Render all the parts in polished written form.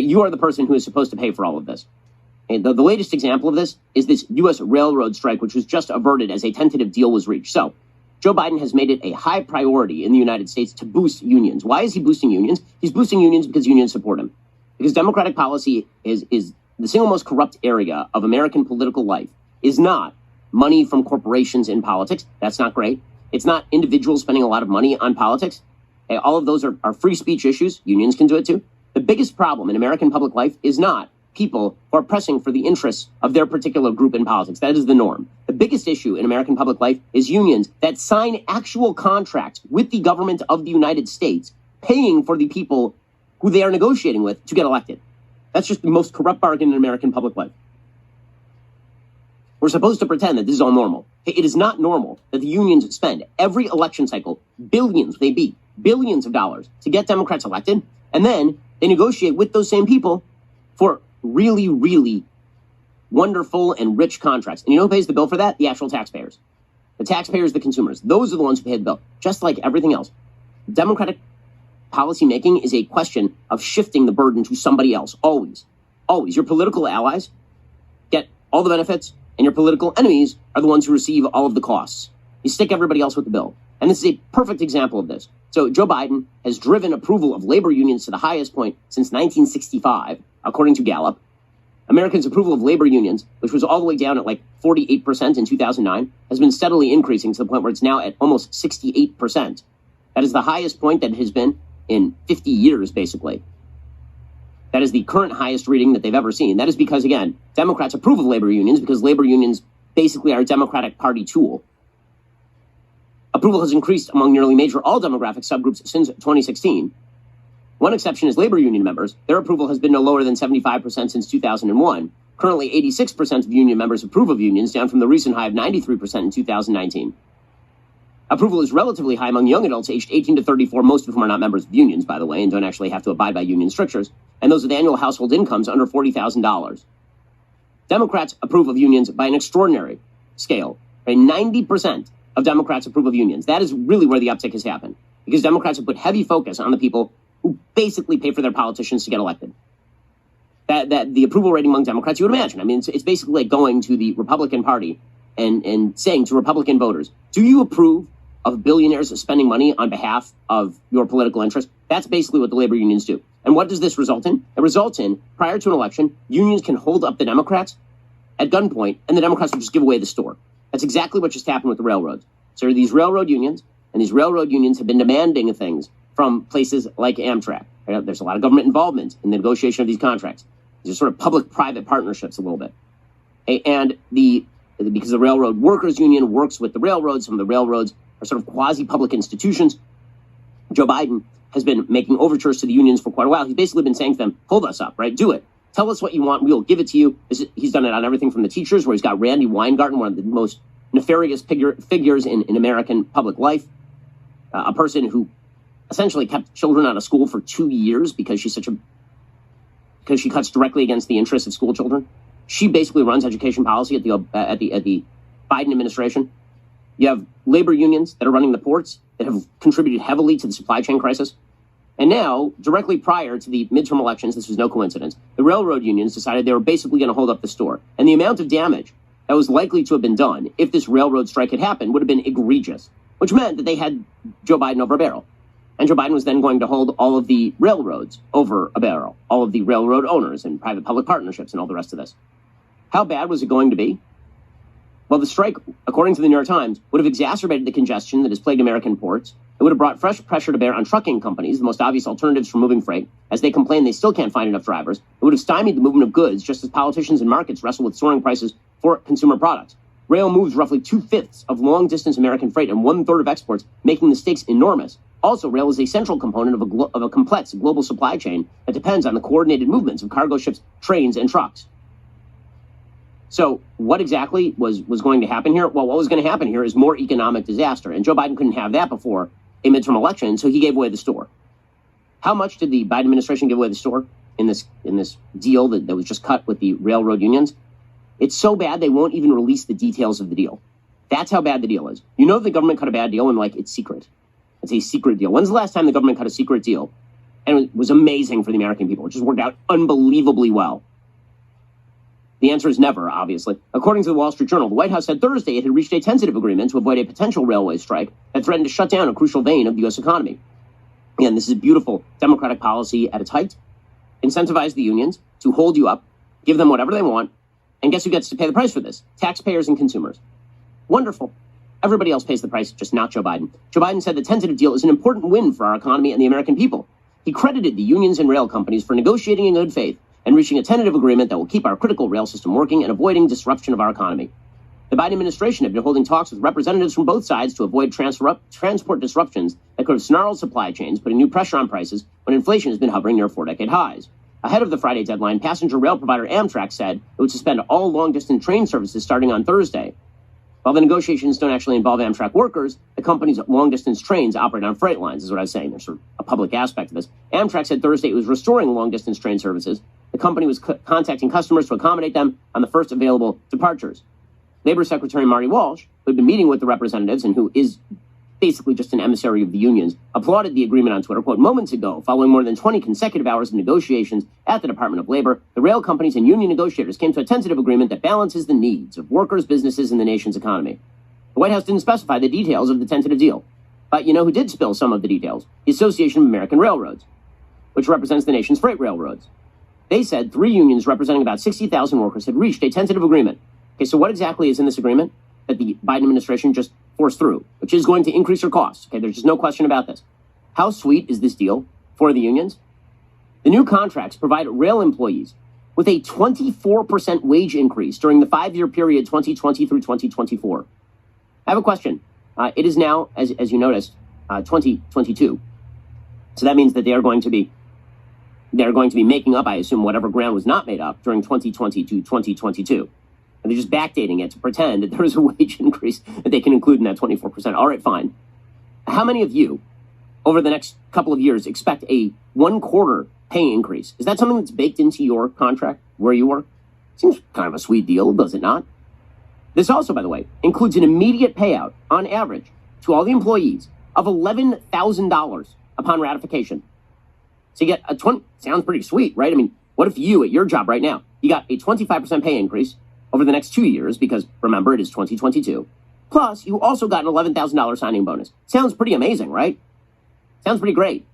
You are the person who is supposed to pay for all of this. And the latest example of this is this U.S. railroad strike, which was just averted as a tentative deal was reached. So Joe Biden has made it a high priority in the United States to boost unions. Why is he boosting unions? He's boosting unions because unions support him. Because Democratic policy is the single most corrupt area of American political life is not money from corporations in politics. That's not great. It's not individuals spending a lot of money on politics. All of those are free speech issues. Unions can do it too. The biggest problem in American public life is not people who are pressing for the interests of their particular group in politics. That is the norm. The biggest issue in American public life is unions that sign actual contracts with the government of the United States, paying for the people who they are negotiating with to get elected. That's just the most corrupt bargain in American public life. We're supposed to pretend that this is all normal. It is not normal that the unions spend every election cycle billions of dollars to get Democrats elected, and then they negotiate with those same people for really, really wonderful and rich contracts. And you know who pays the bill for that? The actual taxpayers. The taxpayers, the consumers. Those are the ones who pay the bill, just like everything else. Democratic policymaking is a question of shifting the burden to somebody else. Always. Always. Your political allies get all the benefits, and your political enemies are the ones who receive all of the costs. You stick everybody else with the bill. And this is a perfect example of this. So Joe Biden has driven approval of labor unions to the highest point since 1965, according to Gallup. Americans' approval of labor unions, which was all the way down at like 48% in 2009, has been steadily increasing to the point where it's now at almost 68%. That is the highest point that it has been in 50 years, basically. That is the current highest reading that they've ever seen. That is because, again, Democrats approve of labor unions because labor unions basically are a Democratic Party tool. Approval has increased among nearly major all demographic subgroups since 2016. One exception is labor union members. Their approval has been no lower than 75% since 2001. Currently, 86% of union members approve of unions, down from the recent high of 93% in 2019. Approval is relatively high among young adults aged 18 to 34, most of whom are not members of unions, by the way, and don't actually have to abide by union strictures, and those with annual household incomes under $40,000. Democrats approve of unions by an extraordinary scale. Right? 90% of Democrats approve of unions. That is really where the uptick has happened, because Democrats have put heavy focus on the people who basically pay for their politicians to get elected. That the approval rating among Democrats, you would imagine. I mean, it's basically like going to the Republican Party and saying to Republican voters, do you approve of billionaires spending money on behalf of your political interest? That's basically what the labor unions do. And what does this result in? It results in, prior to an election, unions can hold up the Democrats at gunpoint, and the Democrats will just give away the store. That's exactly what just happened with the railroads. So these railroad unions, and these railroad unions have been demanding things from places like Amtrak. Right? There's a lot of government involvement in the negotiation of these contracts. These are sort of public-private partnerships a little bit. And because the Railroad Workers Union works with the railroads, some of the railroads are sort of quasi-public institutions, Joe Biden has been making overtures to the unions for quite a while. He's basically been saying to them, hold us up, right? Do it. Tell us what you want. We'll give it to you. He's done it on everything from the teachers, where he's got Randy Weingarten, one of the most nefarious figures in American public life, a person who essentially kept children out of school for 2 years because she cuts directly against the interests of school children. She basically runs education policy at the Biden administration. You have labor unions that are running the ports that have contributed heavily to the supply chain crisis. And now, directly prior to the midterm elections, this was no coincidence, the railroad unions decided they were basically going to hold up the store. And the amount of damage that was likely to have been done if this railroad strike had happened would have been egregious, which meant that they had Joe Biden over a barrel. And Joe Biden was then going to hold all of the railroads over a barrel, all of the railroad owners and private-public partnerships and all the rest of this. How bad was it going to be? Well, the strike, according to the New York Times, would have exacerbated the congestion that has plagued American ports. It would have brought fresh pressure to bear on trucking companies, the most obvious alternatives for moving freight, as they complain they still can't find enough drivers. It would have stymied the movement of goods, just as politicians and markets wrestle with soaring prices for consumer products. Rail moves roughly 2/5 of long-distance American freight and 1/3 of exports, making the stakes enormous. Also, rail is a central component of a complex global supply chain that depends on the coordinated movements of cargo ships, trains, and trucks. So what exactly was going to happen here? Well, what was going to happen here is more economic disaster. And Joe Biden couldn't have that before a midterm election, so he gave away the store. How much did the Biden administration give away the store in this deal that was just cut with the railroad unions? It's so bad they won't even release the details of the deal. That's how bad the deal is. You know the government cut a bad deal when, like, it's secret. It's a secret deal. When's the last time the government cut a secret deal And it was amazing for the American people. It just worked out unbelievably well. The answer is never, obviously. According to the Wall Street Journal, the White House said Thursday it had reached a tentative agreement to avoid a potential railway strike that threatened to shut down a crucial vein of the U.S. economy. Again, this is beautiful Democratic policy at its height. Incentivize the unions to hold you up, give them whatever they want, and guess who gets to pay the price for this? Taxpayers and consumers. Wonderful. Everybody else pays the price, just not Joe Biden. Joe Biden said the tentative deal is an important win for our economy and the American people. He credited the unions and rail companies for negotiating in good faith and reaching a tentative agreement that will keep our critical rail system working and avoiding disruption of our economy. The Biden administration had been holding talks with representatives from both sides to avoid transport disruptions that could have snarled supply chains, putting new pressure on prices when inflation has been hovering near 4-decade highs. Ahead of the Friday deadline, passenger rail provider Amtrak said it would suspend all long-distance train services starting on Thursday. While the negotiations don't actually involve Amtrak workers, the company's long-distance trains operate on freight lines, is what I was saying. There's sort of a public aspect of this. Amtrak said Thursday it was restoring long-distance train services. The company was contacting customers to accommodate them on the first available departures. Labor Secretary Marty Walsh, who had been meeting with the representatives and who is basically just an emissary of the unions, applauded the agreement on Twitter, quote, moments ago, following more than 20 consecutive hours of negotiations at the Department of Labor, the rail companies and union negotiators came to a tentative agreement that balances the needs of workers, businesses, and the nation's economy. The White House didn't specify the details of the tentative deal. But you know who did spill some of the details? The Association of American Railroads, which represents the nation's freight railroads. They said 3 unions representing about 60,000 workers had reached a tentative agreement. Okay, so what exactly is in this agreement that the Biden administration just forced through, which is going to increase your costs? Okay, there's just no question about this. How sweet is this deal for the unions? The new contracts provide rail employees with a 24% wage increase during the 5-year period 2020 through 2024. I have a question. It is now, as you noticed, 2022. So that means that they're going to be making up, I assume, whatever ground was not made up during 2020 to 2022. And they're just backdating it to pretend that there is a wage increase that they can include in that 24%. All right, fine. How many of you, over the next couple of years, expect a 1/4 pay increase? Is that something that's baked into your contract where you work? Seems kind of a sweet deal, does it not? This also, by the way, includes an immediate payout, on average, to all the employees of $11,000 upon ratification. So you get a 20, sounds pretty sweet, right? I mean, what if you, at your job right now, you got a 25% pay increase over the next 2 years, because remember, it is 2022. Plus, you also got an $11,000 signing bonus. Sounds pretty amazing, right? Sounds pretty great.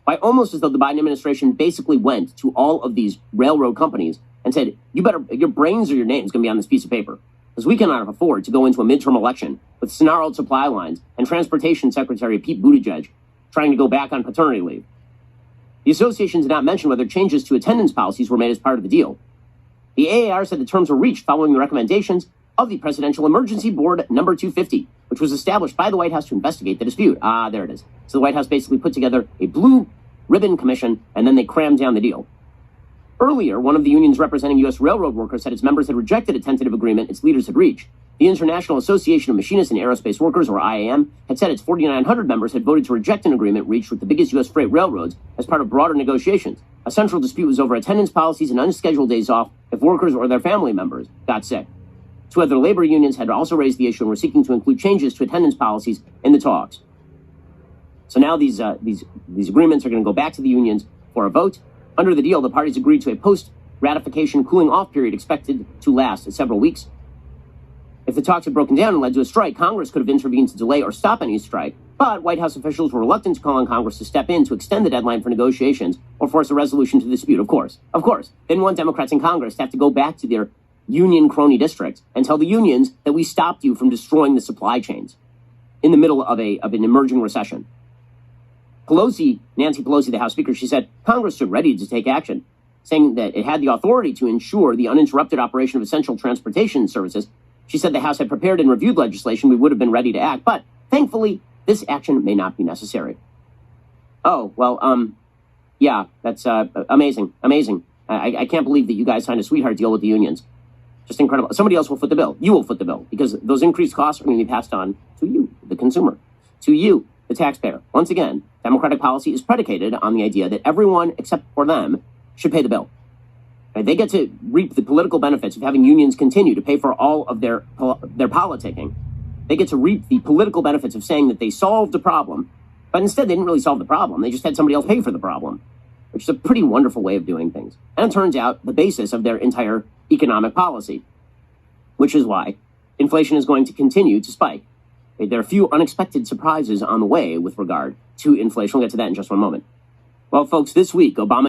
Why, almost as though the Biden administration basically went to all of these railroad companies and said, you better, your brains or your name's going to be on this piece of paper, because we cannot afford to go into a midterm election with snarled supply lines and Transportation Secretary Pete Buttigieg trying to go back on paternity leave. The association did not mention whether changes to attendance policies were made as part of the deal. The AAR said the terms were reached following the recommendations of the Presidential Emergency Board number 250, which was established by the White House to investigate the dispute. Ah, there it is. So the White House basically put together a blue ribbon commission, and then they crammed down the deal. Earlier, one of the unions representing U.S. railroad workers said its members had rejected a tentative agreement its leaders had reached. The International Association of Machinists and Aerospace Workers, or IAM, had said its 4,900 members had voted to reject an agreement reached with the biggest U.S. freight railroads as part of broader negotiations. A central dispute was over attendance policies and unscheduled days off if workers or their family members got sick. 2 other labor unions had also raised the issue and were seeking to include changes to attendance policies in the talks. So now these agreements are going to go back to the unions for a vote. Under the deal, the parties agreed to a post-ratification cooling-off period expected to last several weeks. If the talks had broken down and led to a strike, Congress could have intervened to delay or stop any strike, but White House officials were reluctant to call on Congress to step in to extend the deadline for negotiations or force a resolution to the dispute, of course. Of course, they didn't want Democrats in Congress to have to go back to their union crony districts and tell the unions that we stopped you from destroying the supply chains in the middle of an emerging recession. Nancy Pelosi, the House Speaker, she said Congress stood ready to take action, saying that it had the authority to ensure the uninterrupted operation of essential transportation services. She said the House had prepared and reviewed legislation. We would have been ready to act, but thankfully, this action may not be necessary. Oh, well, yeah, that's amazing. I can't believe that you guys signed a sweetheart deal with the unions. Just incredible. Somebody else will foot the bill. You will foot the bill, because those increased costs are going to be passed on to you, the consumer, to you, the taxpayer. Once again, Democratic policy is predicated on the idea that everyone except for them should pay the bill. Right? They get to reap the political benefits of having unions continue to pay for all of their politicking. They get to reap the political benefits of saying that they solved the problem, but instead they didn't really solve the problem. They just had somebody else pay for the problem. which is a pretty wonderful way of doing things. And it turns out the basis of their entire economic policy, which is why inflation is going to continue to spike. There are a few unexpected surprises on the way with regard to inflation. We'll get to that in just one moment. Well, folks, this week, Obama